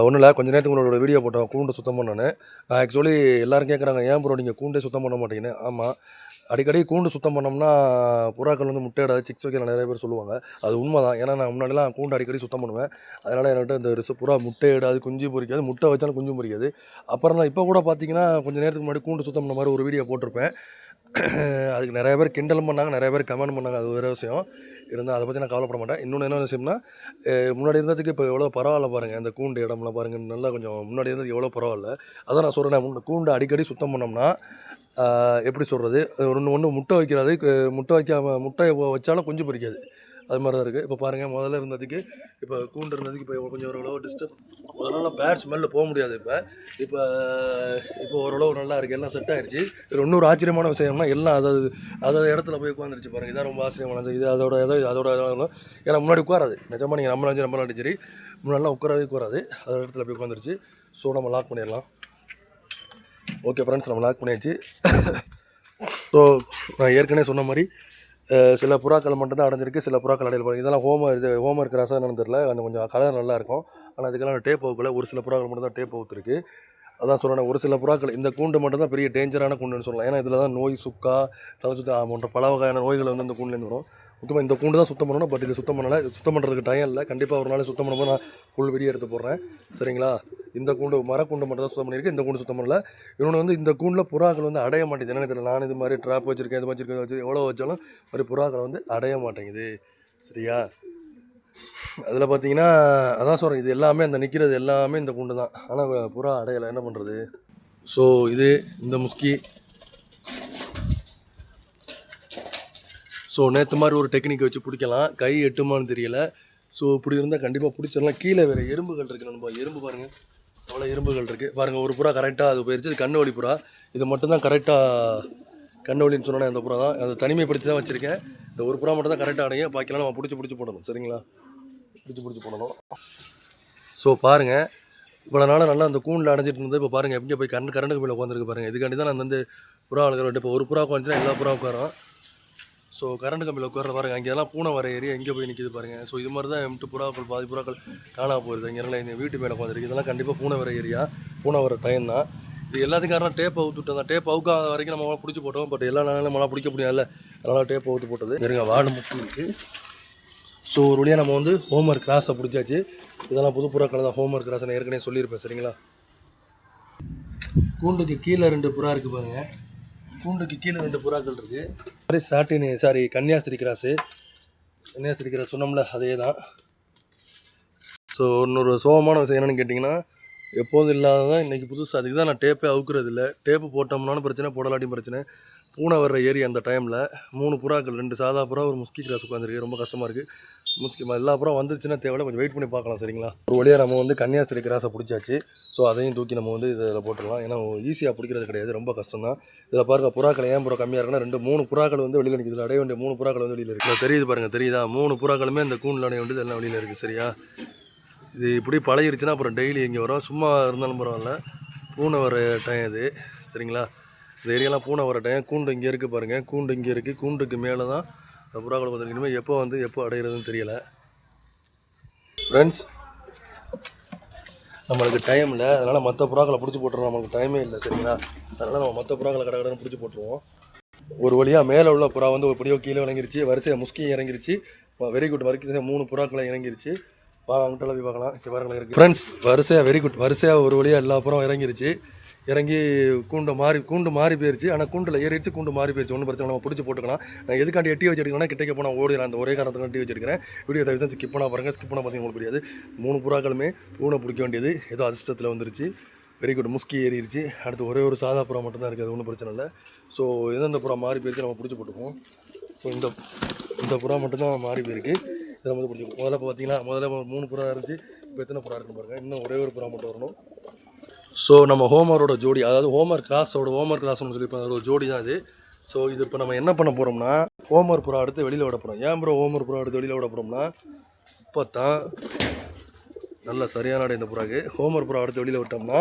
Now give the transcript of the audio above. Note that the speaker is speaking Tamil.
ஒன்றும் இல்லை, கொஞ்சம் நேரத்துக்கு உங்களோட வீடியோ போட்டோம் கூண்டு சுத்தம் பண்ணேன்னு. ஆக்சுவலி எல்லோரும் கேட்குறாங்க, ஏன் ப்ரோ நீங்கள் கூண்டே சுத்தம் பண்ண மாட்டீங்கன்னு. ஆமாம், அடிக்கடி கூண்டு சுத்தம் பண்ணோம்னா புறாக்கள் வந்து முட்டையிடாது, சிக்ஸ் வைக்கலாம் நிறைய பேர் சொல்லுவாங்க. அது உண்மை தான். ஏன்னா நான் முன்னாடிலாம் கூண்டு அடிக்கடி சுத்தம் பண்ணுவேன். அதனால் என்கிட்ட இந்த புறா முட்டையிடாது, குஞ்சு பொரிக்காது, முட்டை வச்சாலும் குஞ்சு பொரிக்காது. அப்புறம் தான் இப்போ கூட பார்த்தீங்கன்னா கொஞ்சம் நேரத்துக்கு முன்னாடி கூண்டு சுத்தம் பண்ண மாதிரி ஒரு வீடியோ போட்டிருப்பேன். அதுக்கு நிறைய பேர் கிண்டலும் பண்ணாங்க, நிறைய பேர் கமெண்ட் பண்ணாங்க. அது வேறு விஷயம். இருந்தால் அதை பற்றி நான் கவலைப்பட மாட்டேன். இன்னொன்று என்ன விஷயம்னா, முன்னாடி இருந்ததுக்கு இப்போ எவ்வளோ பரவாயில்ல பாருங்கள். அந்த கூண்டு இடம்லாம் பாருங்கள், நல்லா கொஞ்சம் முன்னாடி இருந்ததுக்கு எவ்வளோ பரவாயில்ல. அதான் நான் சொல்கிறேன், கூண்டு அடிக்கடி சுத்தம் பண்ணோம்னா எப்படி சொல்கிறது, ஒன்று முட்டை வைக்கிறது, முட்டை வைக்காமல் முட்டை வச்சாலும் குஞ்சு பொரிக்காது. அது மாதிரி தான் இருக்குது. இப்போ பாருங்கள், முதல்ல இருந்ததுக்கு இப்போ கூண்டு இருந்ததுக்கு இப்போ கொஞ்சம் ஓரளவு டிஸ்டர்ப், முதல்ல பேட் ஸ்மெல்லில் போக முடியாது. இப்போ இப்போ ஓரளவு நல்லா இருக்குது, எல்லாம் செட் ஆகிடுச்சு. இது இன்னொரு ஆச்சரியமான விஷயம்னா, எல்லாம் அதாவது இடத்துல போய் உட்காந்துருச்சு பாருங்கள். இதான் ரொம்ப ஆச்சரியமானது. இது அதோட ஏன்னா முன்னாடி உட்காராது. நிஜமாக நீங்கள் நம்மளாம் சரி, முன்னாடிலாம் உட்காராது. அதோட இடத்துல போய் உட்காந்துருச்சு. ஸோ நம்ம லாக் பண்ணிடலாம். ஓகே ஃப்ரெண்ட்ஸ், நம்ம லாக் பண்ணியாச்சு. ஸோ நான் ஏற்கனவே சொன்ன மாதிரி சில புறாக்கள் மட்டும்தான் அடைஞ்சிருக்கு, சில புறாக்கள் அடையல். இதெல்லாம் ஹோமர் கிராஸாக என்னன்னு தெரியல, அந்த கொஞ்சம் கலர் நல்லாயிருக்கும். ஆனால் அதுக்கெல்லாம் டேப் அவுக்கல. ஒரு சில புறாக்கள் மட்டும் தான் டேப் அவுத்துருக்கு. அதான் சொல்கிறேன், ஒரு சில புறாக்கள் இந்த கூண்டு மட்டும் தான் பெரிய டேஞ்சரான கூண்டுன்னு சொல்லலாம். ஏன்னா இதில் தான் நோய், சுக்கா, தலை சுத்தம் போன்ற பல வகையான நோய்கள் வந்து இந்த கூண்டுலேருந்து வரும். முக்கியமாக இந்த கூண்டு தான் சுத்தம் பண்ணணும். பட் இது சுத்தம் பண்ணுறதுக்கு டைம் இல்லை. கண்டிப்பாக ஒரு நாள் சுத்தம் பண்ணும்போது நான் ஃபுல் வீடியோ எடுத்து போடுறேன், சரிங்களா? இந்த கூண்டு மரக்கூண்டு மட்டும் தான் சுத்தம் பண்ணியிருக்கேன், இந்த கூண்டு சுத்தம் பண்ணல. இன்னொன்று வந்து இந்த கூண்டில் புறாக்கள் வந்து அடைய மாட்டேங்குது. என்னன்னு தெரியல, நான் இது மாதிரி ட்ராப் வச்சுருக்கேன், இது வச்சு எவ்வளோ வச்சாலும் மாதிரி புறாக்கள் வந்து அடைய மாட்டேங்குது, சரியா? அதில் பார்த்தீங்கன்னா அதான் சொல்கிறேன், இது எல்லாமே அந்த நிற்கிறது எல்லாமே இந்த கூண்டு தான். ஆனால் புறா அடையலை, என்ன பண்ணுறது? ஸோ இது இந்த முஸ்கி. ஸோ நேற்று மாதிரி ஒரு டெக்னிக் வச்சு பிடிக்கலாம், கை எட்டுமான்னு தெரியல. ஸோ இப்படி இருந்தால் கண்டிப்பாக பிடிச்சிடலாம். கீழே வேறு எறும்புகள் இருக்குது நண்பா, எறும்பு பாருங்கள், அவ்வளோ எறும்புகள் இருக்குது பாருங்கள். ஒரு புறா கரெக்டாக அது போயிடுச்சு, அது கண்ணு வலி புறா. இது மட்டும்தான் கரெக்டாக கண்ணு வலின்னு சொன்னோன்னே அந்த புறா தான். அதை தனிமைப்படுத்தி தான் வச்சுருக்கேன். இந்த ஒரு புறா மட்டும் தான் கரெக்டாக அடையும், பாக்கிலாம் நம்ம பிடிச்சி போடணும், சரிங்களா? பிடிச்சி போடணும். ஸோ பாருங்கள், இவ்வளோ நாள் நல்லா அந்த கூண்டில் அடைஞ்சிட்டு இருந்தது. இப்போ பாருங்கள் எங்கே போய் கரண்ட் கம்பியில் உட்காந்துருக்கு பாருங்கள். இதுக்காண்டி தான் நான் வந்து புறா வளர்க்குறேன். இப்போ ஒரு புறா உட்காந்துச்சுன்னா எல்லா புறா உட்காரோம். ஸோ கரண்ட் கம்பியில் உட்கார பாருங்கள், அங்கேயெல்லாம் பூனை வர ஏரியா எங்கே போய் நிற்கிது பாருங்கள். ஸோ இது மாதிரி தான் எம்ட்டு புறாக்கள், பாதி புறாக்கள் காணாமல் போயிருது. இங்கே இந்த வீட்டு மேலே உட்காந்துருக்கு. இதெல்லாம் கண்டிப்பாக பூனை வர ஏரியா, பூனை வர டைம் தான் இது. எல்லாத்துக்கும் காரணம் டேப் அவுத்துட்டோம் தான். டேப் அவுக்காத வரைக்கும் நம்ம பிடிச்சி போட்டோம். பட் எல்லா நாளும் நம்மளால் பிடிக்க முடியாதுல்ல, அதனால் டேப் அவுத்து போட்டது. இருங்க, வார்டு முக்கியம் இருக்குது. ஸோ ஒரு வழியாக நம்ம வந்து ஹோம்ஒர்க் கிராஸை பிடிச்சாச்சு. இதெல்லாம் புது புறாக்கள் தான், ஹோம்ஒர்க் கிராஸை நான் ஏற்கனவே சொல்லியிருப்பேன், சரிங்களா? கூண்டுக்கு கீழே 2 புறா இருக்குது பாருங்கள். கூண்டுக்கு கீழே 2 புறாக்கள் இருக்குது. கன்னியாஸ்திரி கிராஸு சொன்னோம்ல, அதே தான். ஸோ இன்னொரு சோகமான விஷயம் என்னென்னு கேட்டிங்கன்னா, எப்போதும் இல்லாததான் இன்றைக்கி புதுசாக. அதுக்கு தான் நான் டேப்பே அவுக்குறது இல்லை. டேப்பு போட்டோம்னாலும் பிரச்சனை, போடலாட்டியும் பிரச்சனை. பூனை வர்ற ஏரியா அந்த டைமில் 3 புறாக்கள், 2 சாதா புறா, ஒரு முஸ்கி கிராஸ் உட்காந்துருக்கு. ரொம்ப கஷ்டமாக இருக்குது. முஸ்கி எல்லா புறா வந்துருச்சுன்னா தேவையில்ல, கொஞ்சம் வெயிட் பண்ணி பார்க்கலாம், சரிங்களா? ஒரு வழியாக நம்ம வந்து கன்னியாஸ்திரி கிராஸை பிடிச்சாச்சு. ஸோ அதையும் தூக்கி நம்ம வந்து இதில் போட்டுடலாம். ஏன்னா ஈஸியாக பிடிக்கிறது கிடையாது, ரொம்ப கஷ்டம் தான். இதில் பாருங்கள், புறாக்கள் ஏன் புறா கம்மியாக இருக்குன்னா 3 புறாக்கள் வந்து வெளியில் நிற்கிது. அடைய வேண்டிய 3 புறாக்கள் வந்து வெளியில் இருக்குது. தெரியுது பாருங்கள், தெரியுதா? 3 புறாக்களுமே இந்த கூண்டில் அடைய வேண்டியது எல்லாம் வெளியில் இருக்குது, சரியா? இது இப்படி பழகிடுச்சுன்னா அப்புறம் டெய்லி இங்கே வரும். சும்மா இருந்தாலும் பரவாயில்ல, பூனை வர டைம் இது, சரிங்களா? இந்த ஏரியாலாம் பூனை வர டைம். கூண்டு இங்கே இருக்குது பாருங்கள், கூண்டு இங்கே இருக்குது. கூண்டுக்கு மேலே தான் இந்த புறாக்கள் பார்த்துருக்கு. இனிமேல் எப்போ அடைகிறதுன்னு தெரியலை ஃப்ரெண்ட்ஸ். நம்மளுக்கு டைம் இல்லை, அதனால் மற்ற புறாக்களை பிடிச்சி போட்டுருவோம். நம்மளுக்கு டைமே இல்லை, சரிங்களா? அதனால் நம்ம மற்ற புறாக்களை கடை பிடிச்சி போட்டுருவோம். ஒரு வழியாக மேலே உள்ள புறா வந்து ஒரு படியோ கீழே இறங்கிருச்சு, வரிசையாக முஸ்கி இறங்கிருச்சு. வெரி குட், வரைக்கும் 3 புறாக்களை இறங்கிருச்சு. அங்கிட்ட போய் பார்க்கலாம். புறாக்கள் இருக்குது ஃப்ரெண்ட்ஸ், வரிசையாக வெரி குட், வரிசையாக ஒரு வழியாக எல்லா புறம் இறங்கிருச்சு. இறங்கி கூண்டு மாறி போயிடுச்சு. ஆனால் கூண்டில் ஏறிடுச்சு, கூண்டு மாறி போயிடுச்சு. ஒன்றும் பிரச்சனை, நம்ம பிடிச்சி போட்டுக்கலாம். நான் எதுக்காண்டி எட்டி வச்சுருக்கேன்னா, கிட்டே போனால் ஓடிடலாம். அந்த ஒரே காரணத்துக்கு எட்டி வச்சுருக்கிறேன். வீடியோ தவிர ஸ்கிப் பண்ணால் பாருங்கள், ஸ்கிப் பண்ணால் பார்த்தீங்கன்னா உங்களுக்கு புரியாது. 3 புறாக்களுமே பூனை பிடிக்க வேண்டியது ஏதோ அதிர்ஷ்டத்தில் வந்துருச்சு. வெரி குட், முஸ்கி ஏறிடுச்சு. அடுத்து ஒரே ஒரு சாதா புறா மட்டும் தான் இருக்குது, அது ஒன்றும் பிரச்சனை இல்லை. ஸோ எந்தெந்த புறா மாறி போயிடுச்சு நம்ம பிடிச்சி போட்டுப்போம். ஸோ இந்த புறா மட்டும்தான் மாறி போயிருக்கு. இதை வந்து பிடிச்சி முதல்ல பார்த்தீங்கன்னா 3 புறா இருந்துச்சு. இப்போ எத்தனை புறா இருக்குன்னு பாருங்கள். இன்னும் ஒரே ஒரு புறா மட்டும் வரணும். ஸோ நம்ம ஹோமரோட ஜோடி, அதாவது ஹோமர் கிராஸ்னு சொல்லி ஒரு ஜோடி தான் இது. ஸோ இது இப்போ நம்ம என்ன பண்ண போகிறோம்னா, ஹோமர் புறா அடுத்து வெளியில் விட போகிறோம். ஏன் ப்ரோ ஹோமர் புறா அடுத்து வெளியில் விட போகிறோம்னா, இப்போ தான் நல்ல சரியான இந்த புறாக்கு ஹோமர் புறா அடுத்து வெளியில் விட்டோம்னா